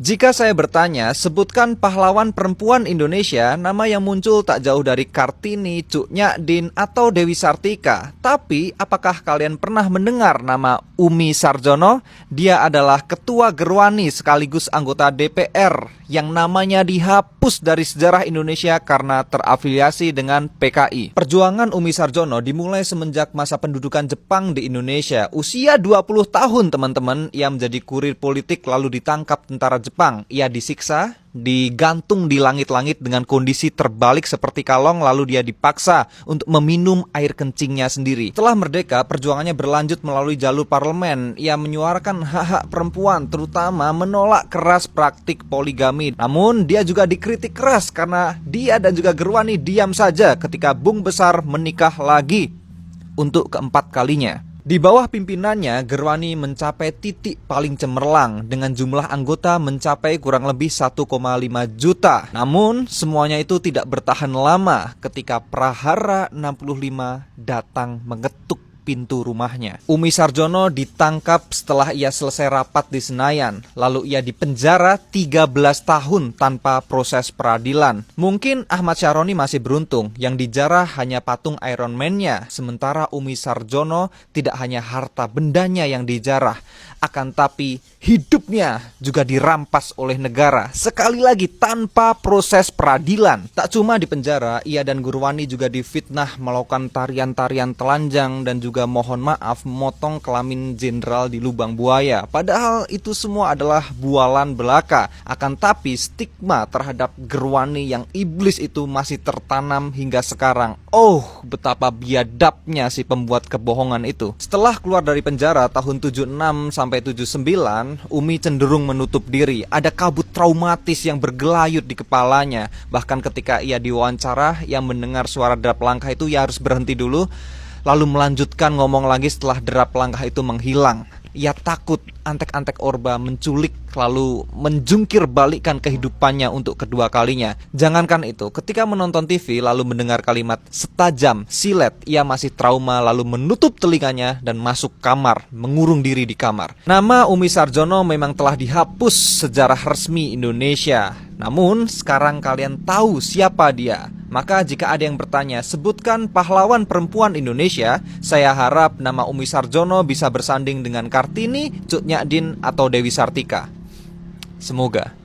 Jika saya bertanya, sebutkan pahlawan perempuan Indonesia, nama yang muncul tak jauh dari Kartini, Cuk Nyadin, atau Dewi Sartika. Tapi, apakah kalian pernah mendengar nama Umi Sarjono? Dia adalah ketua Gerwani sekaligus anggota DPR yang namanya dihapus dari sejarah Indonesia karena terafiliasi dengan PKI. Perjuangan Umi Sarjono dimulai semenjak masa pendudukan Jepang di Indonesia. Usia 20 tahun, teman-teman, ia menjadi kurir politik lalu ditangkap tentara Jepang. Ia disiksa, digantung di langit-langit dengan kondisi terbalik seperti kalong, lalu dia dipaksa untuk meminum air kencingnya sendiri. Setelah merdeka, perjuangannya berlanjut melalui jalur parlemen. Ia menyuarakan hak-hak perempuan, terutama menolak keras praktik poligami. Namun, dia juga dikritik keras karena dia dan juga Gerwani diam saja ketika Bung Besar menikah lagi untuk keempat kalinya. Di bawah pimpinannya, Gerwani mencapai titik paling cemerlang dengan jumlah anggota mencapai kurang lebih 1,5 juta. Namun, semuanya itu tidak bertahan lama ketika Prahara 65 datang mengetuk pintu rumahnya. Umi Sarjono ditangkap setelah ia selesai rapat di Senayan. Lalu ia dipenjara 13 tahun tanpa proses peradilan. Mungkin Ahmad Syaroni masih beruntung, yang dijarah hanya patung Iron Man-nya. Sementara Umi Sarjono tidak hanya harta bendanya yang dijarah, akan tapi hidupnya juga dirampas oleh negara. Sekali lagi tanpa proses peradilan. Tak cuma dipenjara, ia dan Gerwani juga difitnah melakukan tarian-tarian telanjang dan juga mohon maaf motong kelamin jenderal di lubang buaya. Padahal itu semua adalah bualan belaka. Akan tapi stigma terhadap Gerwani yang iblis itu masih tertanam hingga sekarang. Oh, betapa biadabnya si pembuat kebohongan itu. Setelah keluar dari penjara tahun 76 sampai 79, Umi cenderung menutup diri. Ada kabut traumatis yang bergelayut di kepalanya. Bahkan ketika ia diwawancara, ia mendengar suara derap langkah itu, ia harus berhenti dulu, lalu melanjutkan ngomong lagi setelah derap langkah itu menghilang. Ia takut antek-antek Orba menculik lalu menjungkir balikkan kehidupannya untuk kedua kalinya. Jangankan itu, ketika menonton TV lalu mendengar kalimat setajam silet, ia masih trauma lalu menutup telinganya dan masuk kamar, mengurung diri di kamar. Nama Umi Sarjono memang telah dihapus sejarah resmi Indonesia. Namun sekarang kalian tahu siapa dia. Maka jika ada yang bertanya, sebutkan pahlawan perempuan Indonesia, saya harap nama Umi Sarjono bisa bersanding dengan Kartini, Cuk Nyadin, atau Dewi Sartika. Semoga.